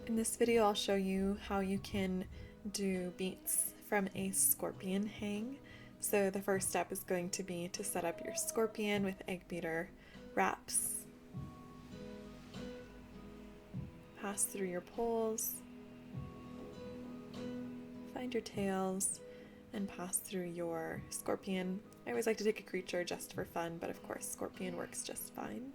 In this video, I'll show you how you can do beats from a scorpion hang. So the first step is going to be to set up your scorpion with egg beater wraps. Pass through your poles, find your tails, and pass through your scorpion. I always like to take a creature just for fun, but of course scorpion works just fine.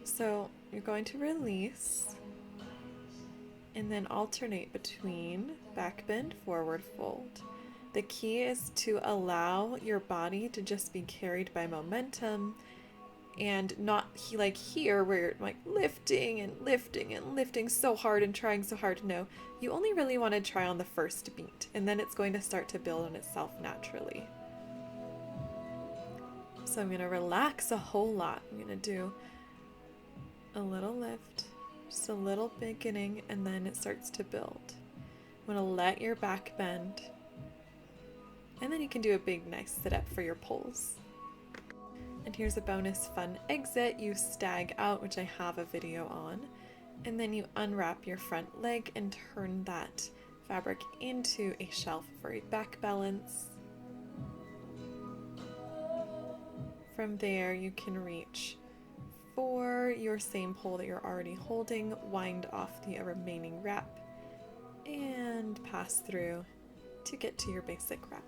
So you're going to release and then alternate between back bend, forward fold. The key is to allow your body to just be carried by momentum and not like here where you're like lifting and lifting and lifting so hard and trying so hard. No, you only really want to try on the first beat and then it's going to start to build on itself naturally. So I'm going to relax a whole lot. I'm going to do a little lift, just a little beginning, and then it starts to build. I'm going to let your back bend, and then you can do a big nice sit up for your poles. And here's a bonus fun exit. You stag out, which I have a video on, and then you unwrap your front leg and turn that fabric into a shelf for a back balance. From there you can reach for your same pole that you're already holding, wind off the remaining wrap, and pass through to get to your basic wrap.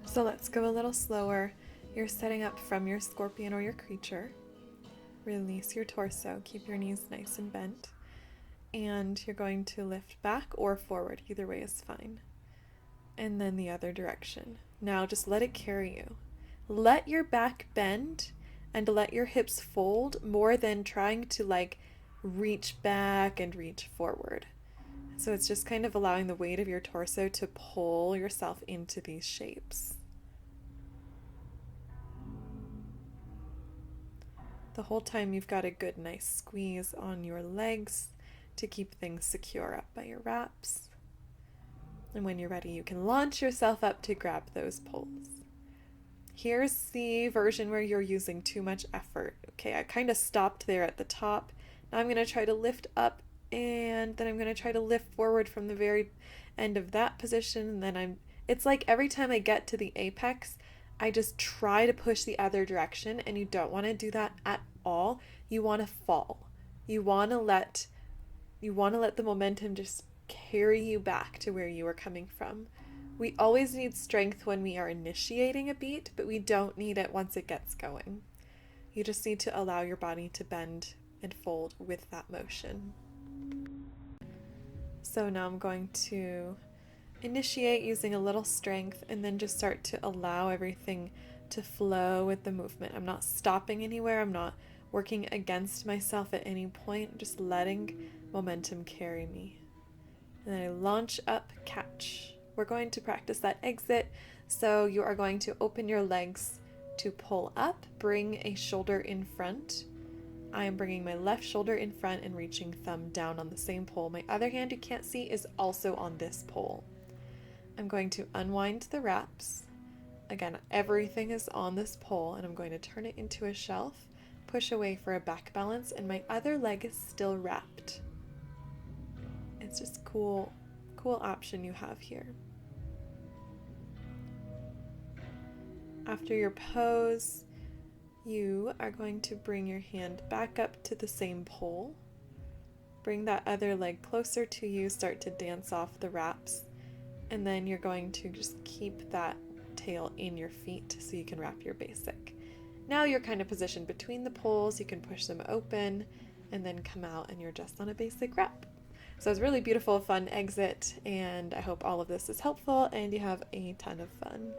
So let's go a little slower. You're setting up from your scorpion or your creature. Release your torso, keep your knees nice and bent, and you're going to lift back or forward, either way is fine. And then the other direction. Now just let it carry you. Let your back bend and let your hips fold more than trying to like reach back and reach forward. So it's just kind of allowing the weight of your torso to pull yourself into these shapes. The whole time you've got a good nice squeeze on your legs to keep things secure up by your wraps. And when you're ready, you can launch yourself up to grab those poles. Here's the version where you're using too much effort. Okay, I kind of stopped there at the top. Now I'm going to try to lift up and then I'm going to try to lift forward from the very end of that position. And then it's like every time I get to the apex, I just try to push the other direction, and you don't want to do that at all. You want to fall. You want to let the momentum just carry you back to where you were coming from. We always need strength when we are initiating a beat, but we don't need it once it gets going. You just need to allow your body to bend and fold with that motion. So now I'm going to initiate using a little strength and then just start to allow everything to flow with the movement. I'm not stopping anywhere. I'm not working against myself at any point. I'm just letting momentum carry me. And then I launch up, catch. We're going to practice that exit. So you are going to open your legs to pull up, bring a shoulder in front. I am bringing my left shoulder in front and reaching thumb down on the same pole. My other hand you can't see is also on this pole. I'm going to unwind the wraps. Again, everything is on this pole, and I'm going to turn it into a shelf, push away for a back balance, and my other leg is still wrapped. It's just cool option you have here. After your pose, you are going to bring your hand back up to the same pole. Bring that other leg closer to you, start to dance off the wraps, and then you're going to just keep that tail in your feet so you can wrap your basic. Now you're kind of positioned between the poles, you can push them open and then come out and you're just on a basic wrap. So it's a really beautiful, fun exit, and I hope all of this is helpful and you have a ton of fun.